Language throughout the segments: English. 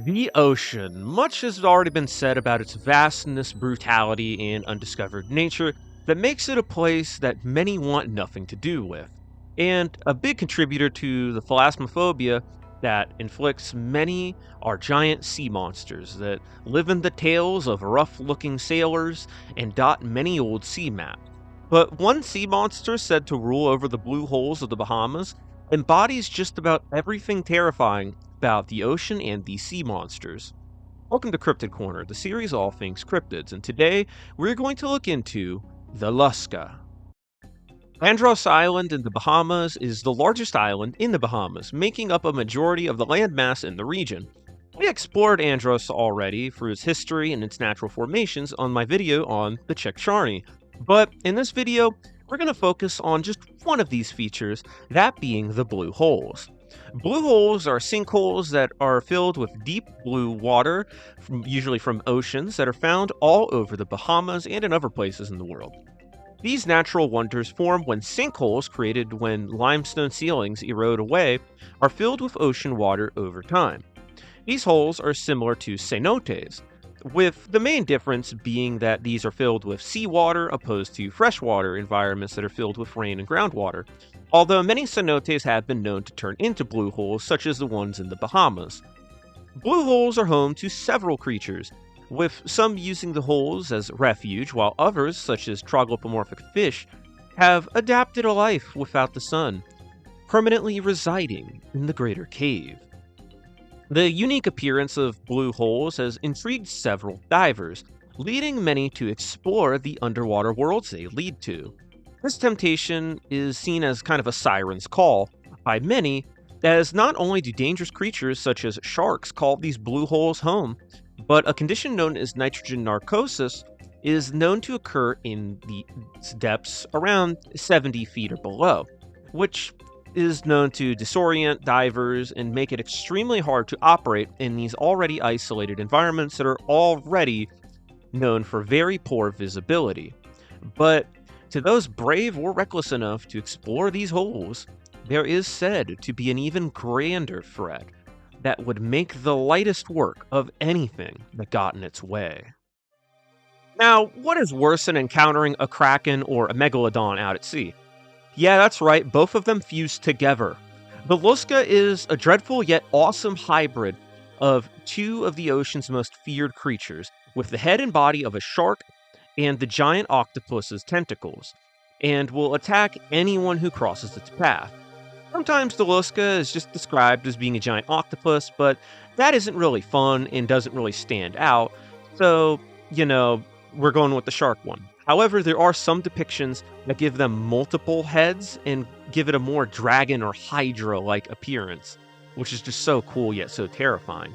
The ocean. Much has already been said about its vastness, brutality, and undiscovered nature that makes it a place that many want nothing to do with. And a big contributor to the thalassophobia that inflicts many are giant sea monsters that live in the tails of rough looking sailors and dot many old sea maps. But one sea monster said to rule over the blue holes of the Bahamas embodies just about everything terrifying about the ocean and the sea monsters. Welcome to Cryptid Corner, the series all things cryptids, and today we're going to look into the Lusca. Andros Island in the Bahamas is the largest island in the Bahamas, making up a majority of the landmass in the region. We explored Andros already through its history and its natural formations on my video on the Czechcharny, but in this video, we're going to focus on just one of these features, that being the blue holes. Blue holes are sinkholes that are filled with deep blue water, usually from oceans, that are found all over the Bahamas and in other places in the world. These natural wonders form when sinkholes created when limestone ceilings erode away are filled with ocean water over time. These holes are similar to cenotes, with the main difference being that these are filled with seawater opposed to freshwater environments that are filled with rain and groundwater. Although many cenotes have been known to turn into blue holes, such as the ones in the Bahamas. Blue holes are home to several creatures, with some using the holes as refuge, while others, such as troglopomorphic fish, have adapted a life without the sun, permanently residing in the greater cave. The unique appearance of blue holes has intrigued several divers, leading many to explore the underwater worlds they lead to. This temptation is seen as kind of a siren's call by many, as not only do dangerous creatures such as sharks call these blue holes home, but a condition known as nitrogen narcosis is known to occur in the depths around 70 feet or below, which is known to disorient divers and make it extremely hard to operate in these already isolated environments that are already known for very poor visibility. But to those brave or reckless enough to explore these holes, there is said to be an even grander threat that would make the lightest work of anything that got in its way. Now, what is worse than encountering a kraken or a megalodon out at sea? Yeah, that's right, both of them fused together. The Lusca is a dreadful yet awesome hybrid of two of the ocean's most feared creatures, with the head and body of a shark and the giant octopus's tentacles, and will attack anyone who crosses its path. Sometimes the Lusca is just described as being a giant octopus, but that isn't really fun and doesn't really stand out, so, we're going with the shark one. However, there are some depictions that give them multiple heads and give it a more dragon or hydra-like appearance, which is just so cool yet so terrifying.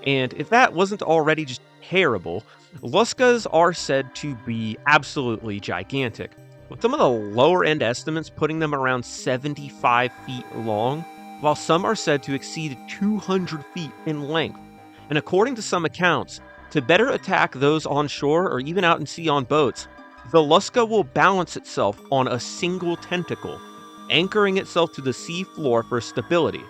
And if that wasn't already just terrible, Luscas are said to be absolutely gigantic, with some of the lower end estimates putting them around 75 feet long, while some are said to exceed 200 feet in length. And according to some accounts, to better attack those on shore or even out in sea on boats, the Lusca will balance itself on a single tentacle, anchoring itself to the sea floor for stability.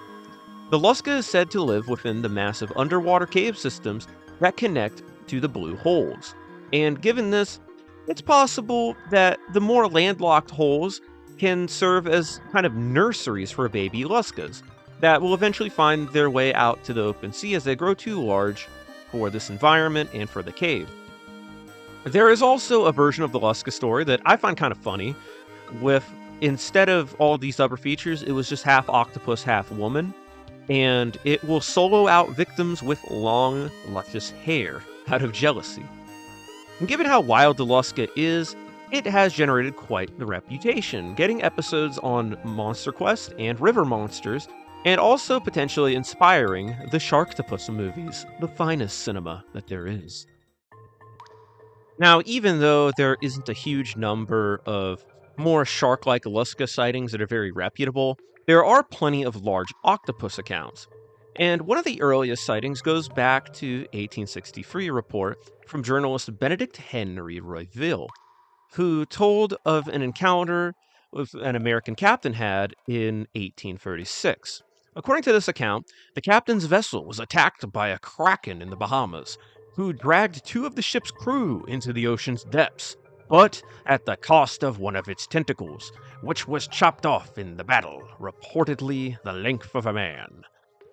The Lusca is said to live within the massive underwater cave systems that connect to the blue holes. And given this, it's possible that the more landlocked holes can serve as kind of nurseries for baby Luscas that will eventually find their way out to the open sea as they grow too large for this environment and for the cave. There is also a version of the Lusca story that I find kind of funny, with instead of all these other features, it was just half octopus, half woman, and it will solo out victims with long, luscious hair out of jealousy. And given how wild the Lusca is, it has generated quite the reputation, getting episodes on Monster Quest and River Monsters, and also potentially inspiring the Sharktopus movies, the finest cinema that there is. Now, even though there isn't a huge number of more shark-like Lusca sightings that are very reputable, there are plenty of large octopus accounts. And one of the earliest sightings goes back to 1863 report from journalist Benedict Henry Royville, who told of an encounter with an American captain had in 1836, According to this account, the captain's vessel was attacked by a kraken in the Bahamas, who dragged two of the ship's crew into the ocean's depths, but at the cost of one of its tentacles, which was chopped off in the battle, reportedly the length of a man.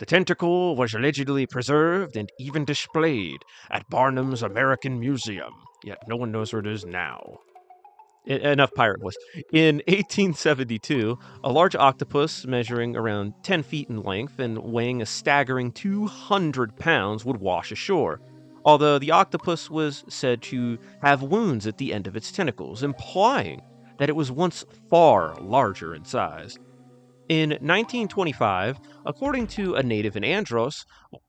The tentacle was allegedly preserved and even displayed at Barnum's American Museum, yet no one knows where it is now. Enough pirate voice. In 1872, a large octopus measuring around 10 feet in length and weighing a staggering 200 pounds would wash ashore, although the octopus was said to have wounds at the end of its tentacles, implying that it was once far larger in size. In 1925, according to a native in Andros,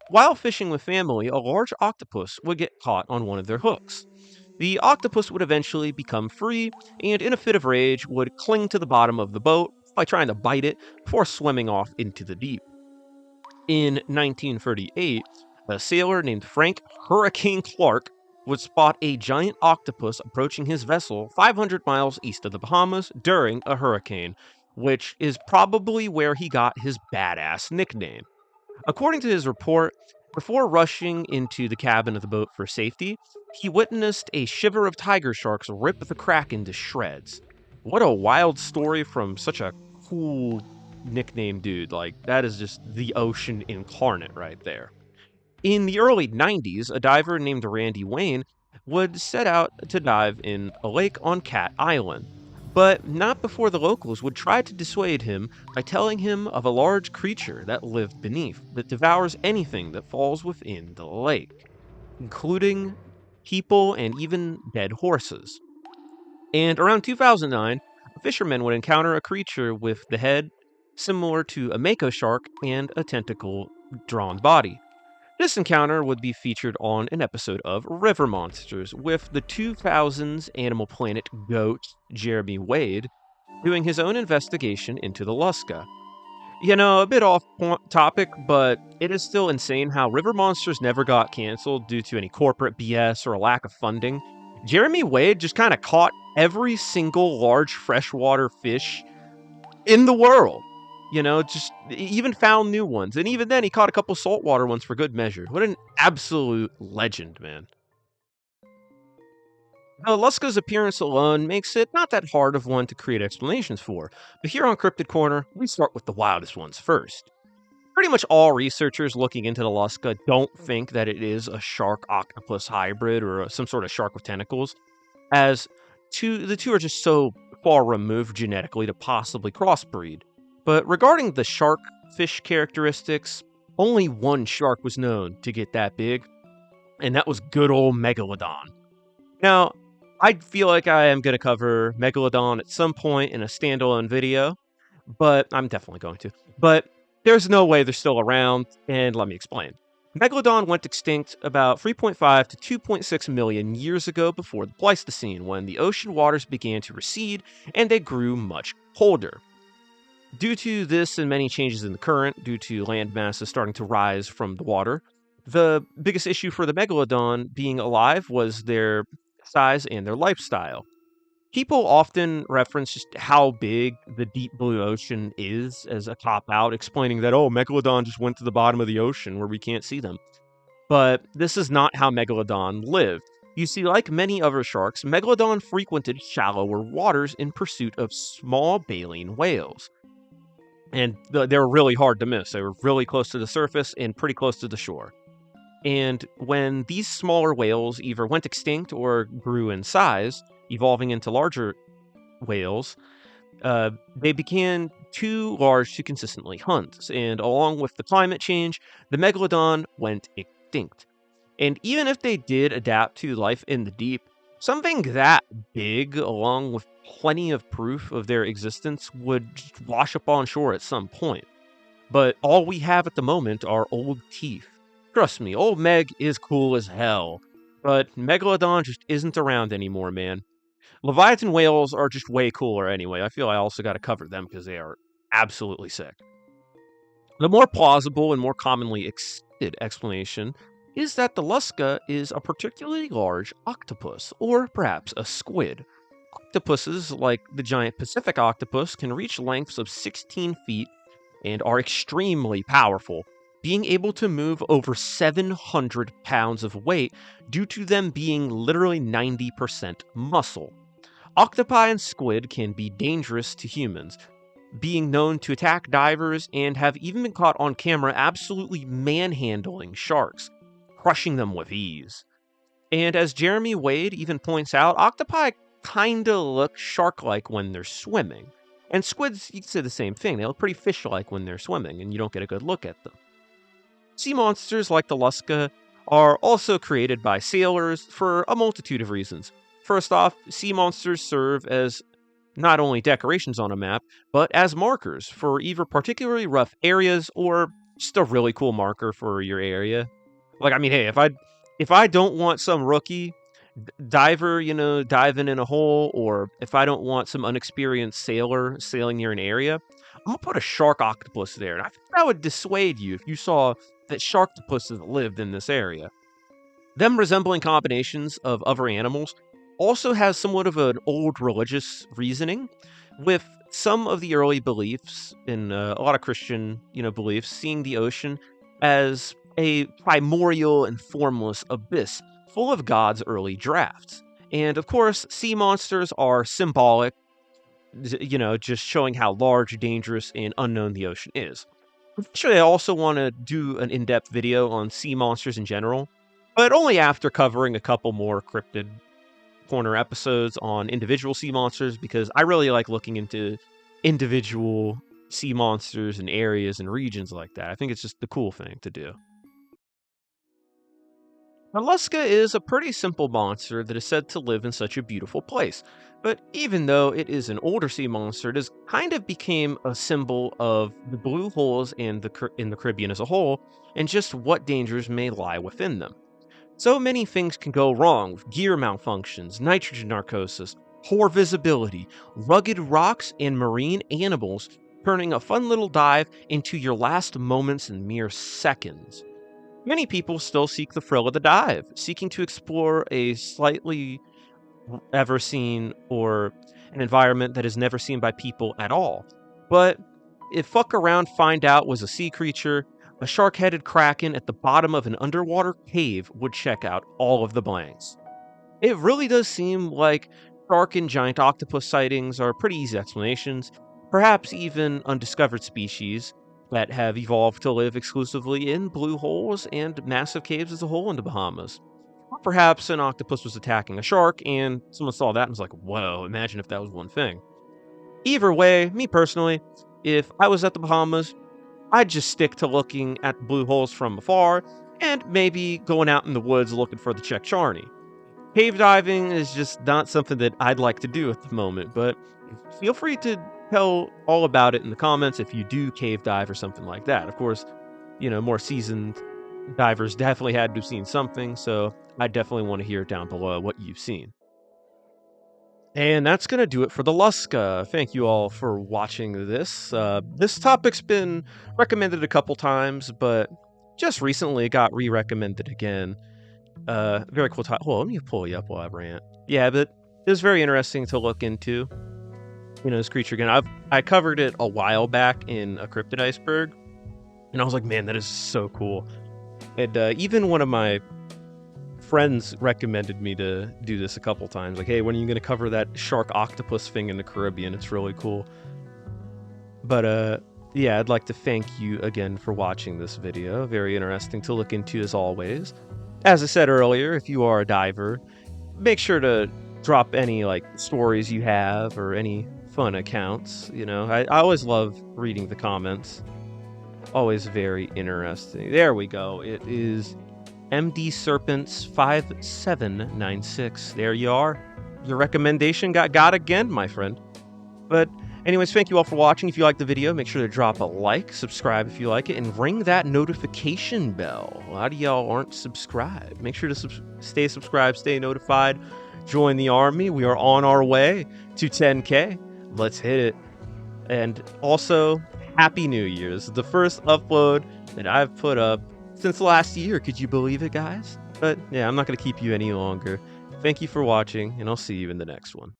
while fishing with family, a large octopus would get caught on one of their hooks. The octopus would eventually become free and, in a fit of rage, would cling to the bottom of the boat by trying to bite it before swimming off into the deep. In 1938, a sailor named Frank Hurricane Clark would spot a giant octopus approaching his vessel 500 miles east of the Bahamas during a hurricane, which is probably where he got his badass nickname. According to his report, before rushing into the cabin of the boat for safety, he witnessed a shiver of tiger sharks rip the kraken to shreds. What a wild story from such a cool nickname dude. Like, that is just the ocean incarnate right there. In the early 90s, a diver named Randy Wayne would set out to dive in a lake on Cat Island, but not before the locals would try to dissuade him by telling him of a large creature that lived beneath that devours anything that falls within the lake, including people and even dead horses. And around 2009, a fisherman would encounter a creature with the head similar to a mako shark and a tentacle drawn body. This encounter would be featured on an episode of River Monsters, with the 2000s Animal Planet goat Jeremy Wade doing his own investigation into the Lusca. You know, a bit off topic, but it is still insane how River Monsters never got canceled due to any corporate BS or a lack of funding. Jeremy Wade just kind of caught every single large freshwater fish in the world. You know, just even found new ones. And even then, he caught a couple saltwater ones for good measure. What an absolute legend, man. Now, Lusca's appearance alone makes it not that hard of one to create explanations for, but here on Cryptid Corner, we start with the wildest ones first. Pretty much all researchers looking into the Lusca don't think that it is a shark octopus hybrid or some sort of shark with tentacles, as the two are just so far removed genetically to possibly crossbreed. But regarding the shark fish characteristics, only one shark was known to get that big, and that was good old Megalodon. Now, I feel like I am going to cover Megalodon at some point in a standalone video, but I'm definitely going to. But there's no way they're still around, and let me explain. Megalodon went extinct about 3.5 to 2.6 million years ago before the Pleistocene, when the ocean waters began to recede and they grew much colder. Due to this and many changes in the current, due to land masses starting to rise from the water, the biggest issue for the Megalodon being alive was their size and their lifestyle. People often reference just how big the deep blue ocean is as a cop out, explaining that, oh, Megalodon just went to the bottom of the ocean where we can't see them. But this is not how Megalodon lived. You see, like many other sharks, Megalodon frequented shallower waters in pursuit of small baleen whales. And they were really hard to miss. They were really close to the surface and pretty close to the shore. And when these smaller whales either went extinct or grew in size, evolving into larger whales, they became too large to consistently hunt. And along with the climate change, the megalodon went extinct. And even if they did adapt to life in the deep, something that big, along with plenty of proof of their existence, would just wash up on shore at some point. But all we have at the moment are old teeth. Trust me, old Meg is cool as hell. But Megalodon just isn't around anymore, man. Leviathan whales are just way cooler anyway. I feel I also got to cover them because they are absolutely sick. The more plausible and more commonly accepted explanation is that the Lusca is a particularly large octopus, or perhaps a squid. Octopuses, like the giant Pacific octopus, can reach lengths of 16 feet and are extremely powerful, being able to move over 700 pounds of weight due to them being literally 90% muscle. Octopi and squid can be dangerous to humans, being known to attack divers and have even been caught on camera absolutely manhandling sharks, crushing them with ease. And as Jeremy Wade even points out, octopi kinda look shark-like when they're swimming. And squids, you can say the same thing. They look pretty fish-like when they're swimming, and you don't get a good look at them. Sea monsters like the Lusca are also created by sailors for a multitude of reasons. First off, sea monsters serve as not only decorations on a map, but as markers for either particularly rough areas or just a really cool marker for your area. Like, I mean, hey, if I don't want some rookie diver, diving in a hole, or if I don't want some unexperienced sailor sailing near an area, I'm gonna put a shark octopus there. And I think that would dissuade you if you saw that sharktopus lived in this area. Them resembling combinations of other animals also has somewhat of an old religious reasoning, with some of the early beliefs in a lot of Christian, beliefs, seeing the ocean as a primordial and formless abyss full of God's early drafts. And of course, sea monsters are symbolic, just showing how large, dangerous, and unknown the ocean is. Eventually, I also want to do an in-depth video on sea monsters in general, but only after covering a couple more cryptid corner episodes on individual sea monsters, because I really like looking into individual sea monsters and areas and regions like that. I think it's just the cool thing to do. Lusca is a pretty simple monster that is said to live in such a beautiful place. But even though it is an older sea monster, it has kind of became a symbol of the blue holes in the Caribbean as a whole, and just what dangers may lie within them. So many things can go wrong with gear malfunctions, nitrogen narcosis, poor visibility, rugged rocks, and marine animals, turning a fun little dive into your last moments in mere seconds. Many people still seek the thrill of the dive, seeking to explore a slightly ever seen or an environment that is never seen by people at all. But if fuck around find out was a sea creature, a shark-headed kraken at the bottom of an underwater cave would check out all of the blanks. It really does seem like shark and giant octopus sightings are pretty easy explanations, perhaps even undiscovered species that have evolved to live exclusively in blue holes and massive caves as a whole in the Bahamas. Or perhaps an octopus was attacking a shark and someone saw that and was like, whoa, imagine if that was one thing. Either way, me personally, if I was at the Bahamas, I'd just stick to looking at the blue holes from afar and maybe going out in the woods looking for the Czech Charney. Cave diving is just not something that I'd like to do at the moment, but feel free to tell all about it in the comments if you do cave dive or something like that. Of course, more seasoned divers definitely had to have seen something, so I definitely want to hear down below what you've seen. And that's going to do it for the Lusca. Thank you all for watching this. This topic's been recommended a couple times, but just recently it got re-recommended again. Very cool topic. Hold on, let me pull you up while I rant. Yeah, but it was very interesting to look into. This creature again. I covered it a while back in a cryptid iceberg, and I was like, man, that is so cool. And even one of my friends recommended me to do this a couple times. Like, hey, when are you going to cover that shark octopus thing in the Caribbean? It's really cool. But yeah, I'd like to thank you again for watching this video. Very interesting to look into as always. As I said earlier, if you are a diver, make sure to drop any stories you have or any fun accounts. I always love reading the comments. Always very interesting. There we go. It is MD Serpents 5796. There you are. Your recommendation got again, my friend. But anyways, thank you all for watching. If you liked the video, make sure to drop a like, subscribe if you like it, and ring that notification bell. A lot of y'all aren't subscribed. Make sure to stay subscribed, stay notified, join the army. We are on our way to 10K. Let's hit it. And also, Happy New Year's. The first upload that I've put up since last year. Could you believe it, guys? But yeah, I'm not going to keep you any longer. Thank you for watching, and I'll see you in the next one.